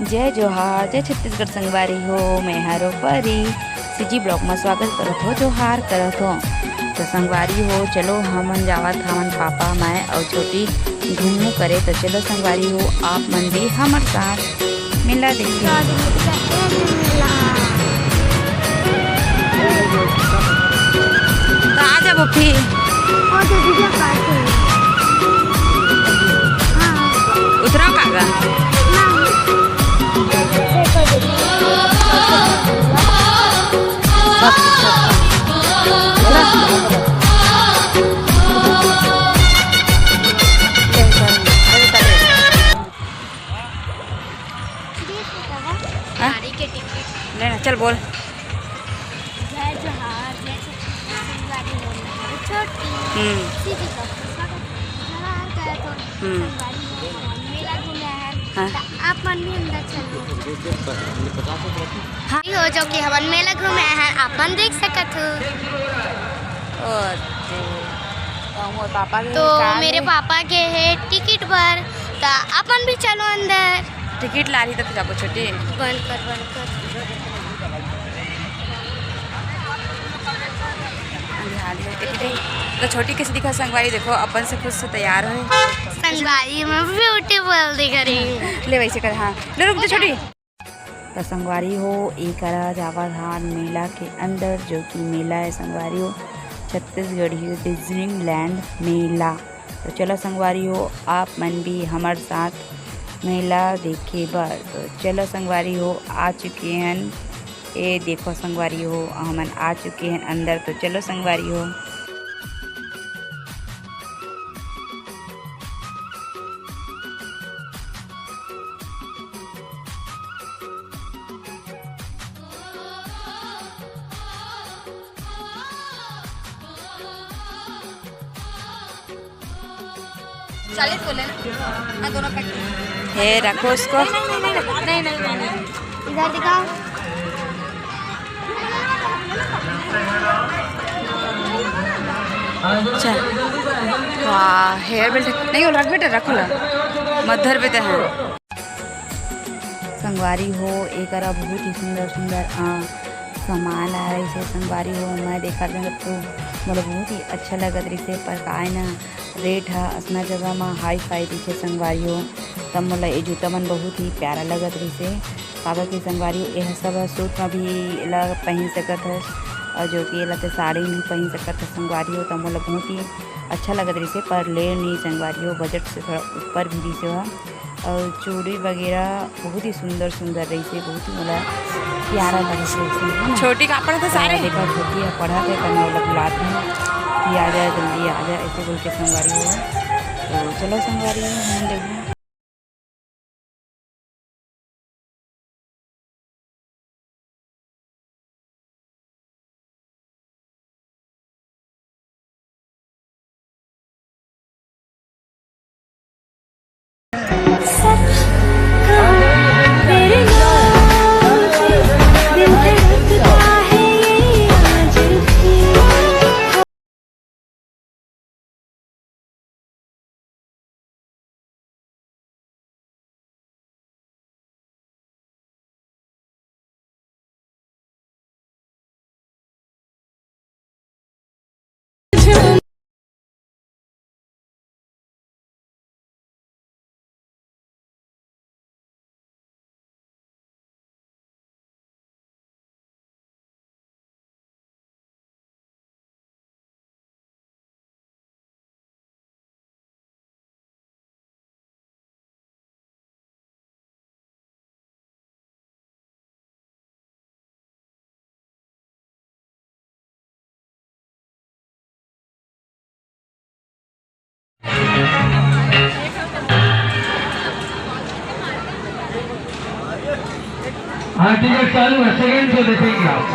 जय जोहार, जय छत्तीसगढ़ संगवारी हो। मैं हरो परी सीजी ब्लॉक में स्वागत करत हो, जोहार करत हो। तो संगवारी हो, चलो हमन जावत हमन पापा मैं और छोटी घूमू करे। तो चलो संगवारी हो, आप मन भी हमारे साथ मेला देखिए। तो आ जा बुफी। उतरा कागा लेना, चल बोल। जय जोहार, जय संगवारी हो। मैं छोटी सीधी जोहार करे तो संगवारी हो मेला घूमे है। आप मन भी अंदर चलो। हाँ हो जो कि हमन मेला घूमे हैं, अपन देख सकत हो। तो मेरे पापा के है टिकट पर, तो अपन भी चलो अंदर। टिकट ला रही तो जाबो छोटी। बंद कर तो छोटी कैसे दिखा संगवारी? देखो अपन से खुद से तैयार हो। संगवारी में ब्यूटीफुल दिख रही। ले वैसे कर, हाँ ले रुक जा छोटी। तो संगवारी हो एक जावाधार मेला के अंदर, जो कि मेला है संगवारी हो छत्तीसगढ़ी डिज्नीलैंड मेला। तो चलो संगवारी हो, आप मन भी हमारे साथ मेला देखे बर। तो चलो संगवारी हो, आ चुके हैं। ये देखो संगवारी हो, हमन आ चुके हैं अंदर। तो चलो संगवारी हो। चालीस बोले ना, दोनों पैक हे रखो उसको। नहीं इधर दिखाओ। अच्छा वाह, हेयर बेल्ट नहीं हो, रख बेटा रखो ला मधर पे है। संगवारी हो एक बहुत ही सुंदर सुंदर सामान आ रही है संगवारी हो। मैं देखा तो मतलब बहुत ही अच्छा लगत रही है, पर काय ना रेट है असना जगह में हाई फाई रही है संगवारी हो। तब मोला ये जूता मन बहुत ही प्यारा लगत रही है। काबर की संगवारी हो यह सब सूट में भी ला पहन सकत है, और जो कि ये साड़ी नहीं पहन सकत है संगवारी हो। तब मोला बहुत ही अच्छा लगत रही है, पर ले नहीं संगवारी हो, बजट से थोड़ा ऊपर भी रही है। और चूड़ी वगैरह बहुत ही सुंदर सुंदर रही है, बहुत ही मोला प्यारा लगे से। छोटी कापड़ तो सारे देखा छोटी है पढ़ा थे, पर मैं बुलाते हैं कि आ जाए जल्दी आ जाए ऐसे बोल के संगवारी हो। तो चलो संगवारी हो हम देखो। हाँ टिकट चालू है, सेकंड शो देखेंगे आप।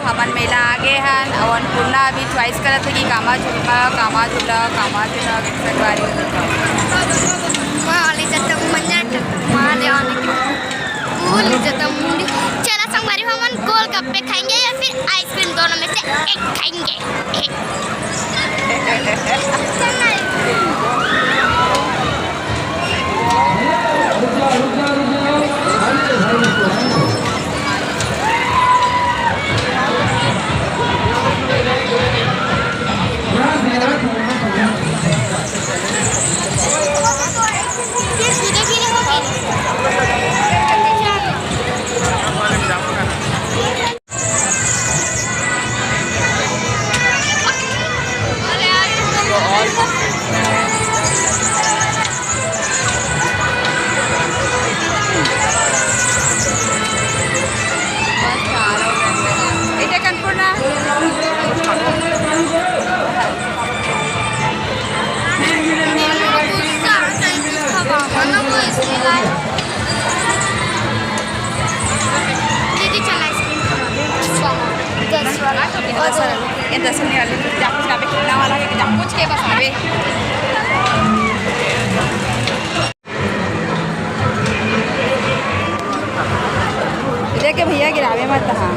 हमन मेला आगे हैं और अन्नपूर्णा अभी चॉइस करत है कि कामा झूला संगवारी चला गोलगप्पे खाएंगे या फिर आइसक्रीम, दोनों में से एक खाएंगे। Yang dah sini ada jamu sampai kita awal lagi jamu cek apa sampai. देखिए भैया गिरावे मत हाँ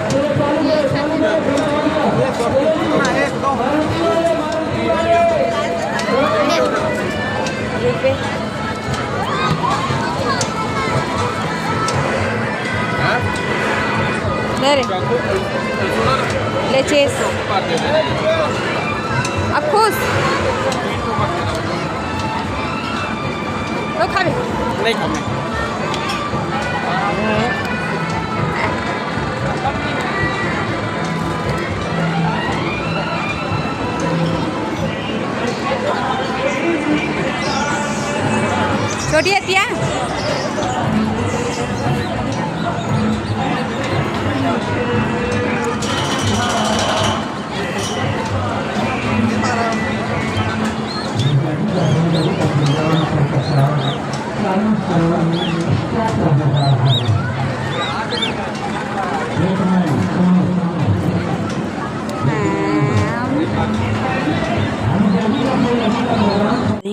ले रे ले चेस अब खुश तो खा नहीं खाने छोटी हतिया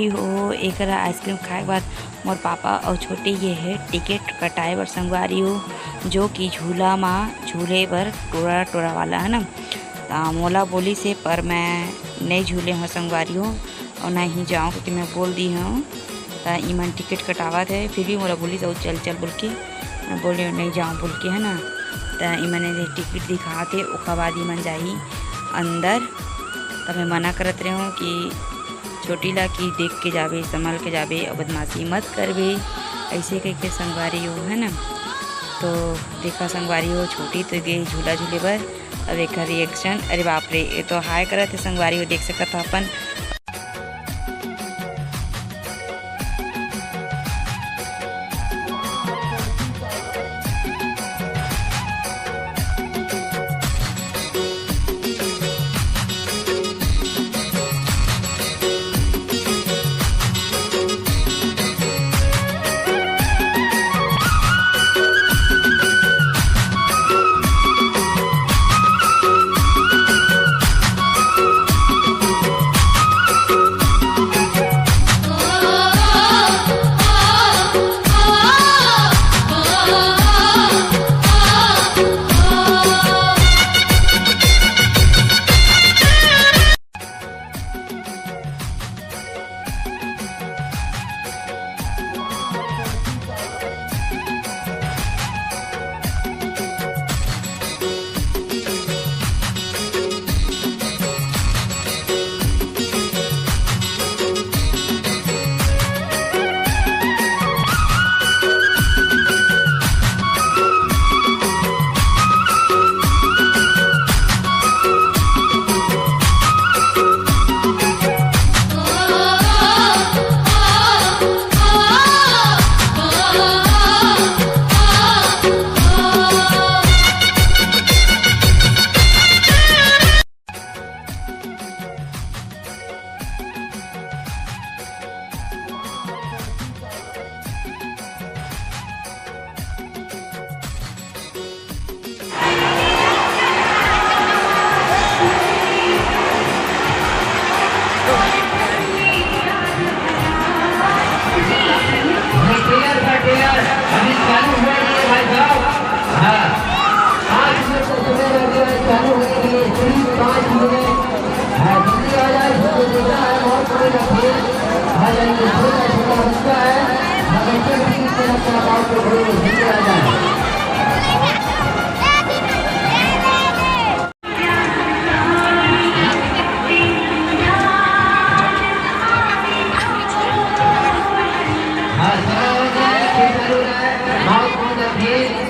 हो एक आइसक्रीम खाए के बाद मोर पापा और छोटे ये है टिकट कटाए बर संगवारी हो जो कि झूला में झूले बर टोरा टोरा वाला है ना तो मोला बोली से पर मैं नहीं झूले हाँ संगवारी हो और ना ही जाऊँ क्योंकि मैं बोल दी हूँ तो ईमन टिकट कटावा थे फिर भी मोला बोली तो चल चल बोल के बोले नहीं जाऊँ बोल के है ना तो ईमन टिकट दिखा थे ओखा बाद ईमन जाही अंदर तो मैं मना करत रहे हूँ कि छोटी ला की देख के जाबे संभल के जाबे और बदमाशी मत करबे ऐसे कह के संगवारी हो है ना। तो देखा संगवारी हो छोटी तो गई झूला झूले बर अब एक रिएक्शन अरे बाप रे ये तो हाय करत है संगवारी हो देख सकत अपन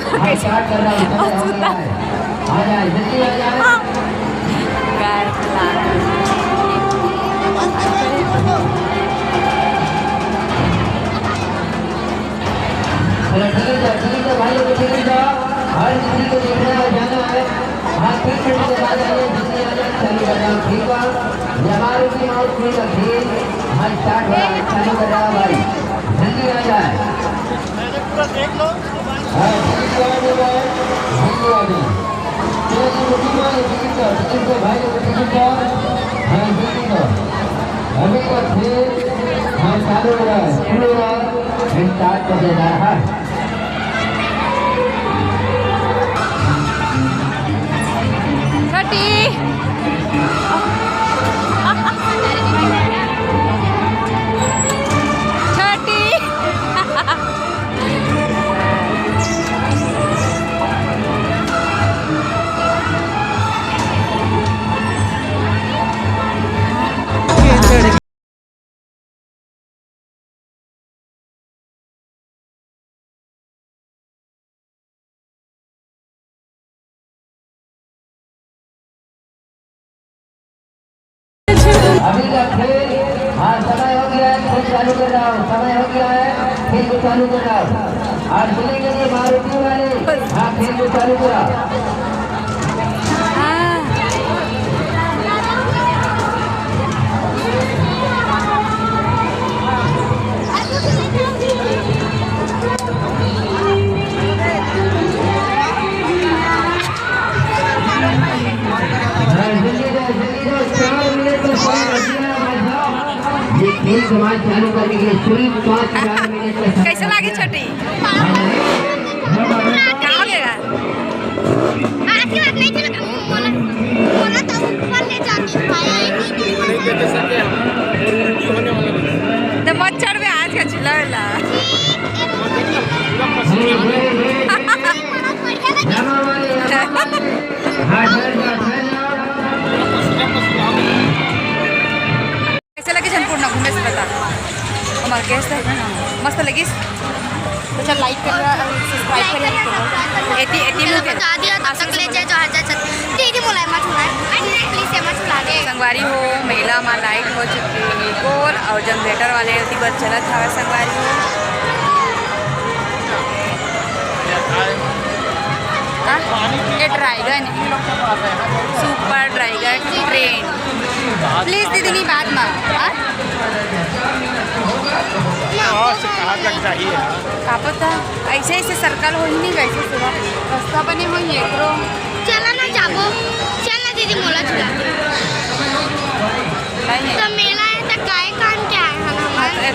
हाँ स्टार्ट कर रहा हूँ, समय हो गया है। आ जाए जल्दी आ जाए। गाय खिला चलो ठीक है भाई लोग ठीक है। हर किसी को देखना है जाना है। हाँ 3 मिनट के बाद आइए, जल्दी आ जाए, चालू कर रहा हूँ ठीक है। जमारू की माउथ में का खेल हाँ स्टार्ट हो रहा है, चालू कर रहा है भाई, जल्दी आ जाए। देख लो हाँ जल्दी आ जाए, जल्दी आ जाए। टिकट को भाई लोग टिकट को हाँ जल्दी को अभी का खेल हाँ चालू हो रहा है, शुरू हो रहा है, स्टार्ट कर दे रहा है। अभी का खेल हाँ समय हो गया है, खेल चालू कर रहा हूँ, समय हो गया है, खेल को चालू कर रहा हूँ। आज चलेंगे ये मारुति वाले हाँ खेल को चालू करा। ये खेल समाज चालू करने के लिए सिर्फ 5,000 मिनट। कैसे लगी छोटी? क्या हो गया? आगे बात नहीं चला, बोला तो ऊपर ले जाती तो मत चढ़ में आज का चिल्ला वेला। कैसे लगी जनपूर्ण घूमे से बता हमारे गेस्ट है मस्त लगी। तो चल लाइक कर सब्सक्राइब कर एटी एटी में के दादी तब तक ले जाए जो हर दीदी बोला मत उड़ा प्लीज ये मत उड़ा दे। संगवारी हो मेला में लाइट हो चुकी है गोल और जनरेटर वाले बस चलत था संगवारी हो। ये dragon super dragon train please दीदी नहीं बात में कहाँ तक चाहिए का पता ऐसे ऐसे सर्कल हो ही नहीं वैसे सुबह रास्ता बने हो एकरो चला ना जाबो चल ना दीदी मोला चला नहीं तो मेला है तो काय काम क्या है हम हमारे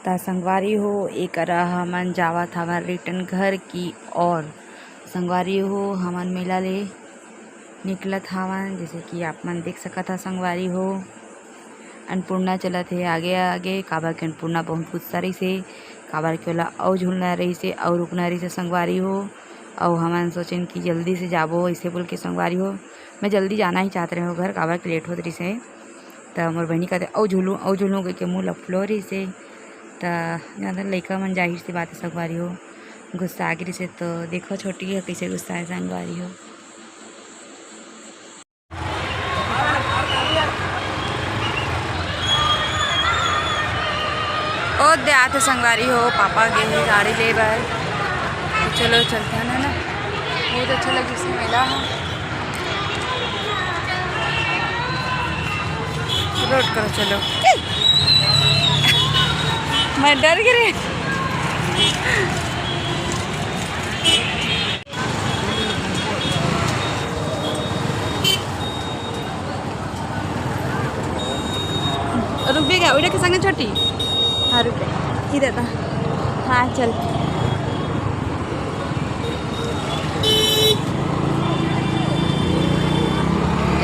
ता संगवारी हो एक हमन जावत हमार रिटर्न घर की और संगवारी हो हमन मेला ले निकलत हवन जैसे कि आप मन देख सकत था। संगवारी हो अन्नपूर्णा चलत है आगे आगे काबर के अन्नपूर्णा बहुत गुस्सा रही से काबर के ओला अउ झूलना रही से और रुकना रही से संगवारी हो। और हमन सोचें कि जल्दी से जाबो ऐसे बोल के संगवारी हो मैं जल्दी जाना ही चाहते रहे हो घर काबर के लेट होत रही से। तो मोर बहनी कहते औ झूलूँ के मुँह लफलो रही से तो ज़्यादा लड़का मन जाहिर सी बात है संगवारी हो गुस्सा आ गई से। तो देखो छोटी है कैसे गुस्सा है संगवारी हो। ओ दे आते संगवारी हो पापा गए हैं गाड़ी ले बार तो चलो चलते हैं ना बहुत अच्छा लगे इसमें मेला है। रोड करो चलो मैं डर गई रुक भी गया के संग छोटी हाँ रुक इधर था हाँ चल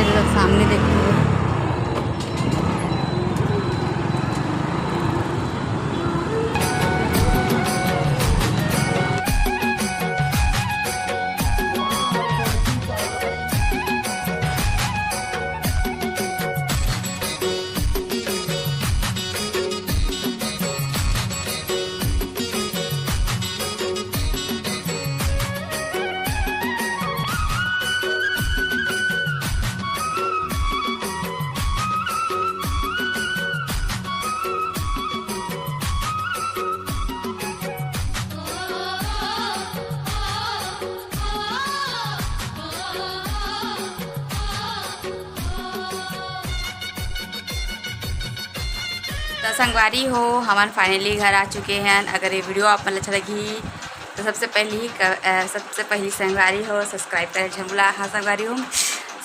इधर सामने देखते हैं। तो संगवारी हो हमारे फाइनली घर आ चुके हैं। अगर ये वीडियो आप मतलब अच्छा लगी तो सबसे पहली संगवारी हो सब्सक्राइब करें झमला। हाँ संगवारी हो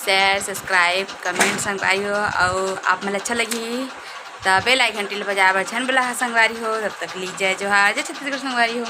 शेयर सब्सक्राइब कमेंट संगवारी हो और आप मतलब अच्छा लगी तो बेल आइकन टिल बजा झन बोला। हाँ संगवारी हो तब तक ली जय जोहार जय छत्तीसगढ़ संगवारी हो।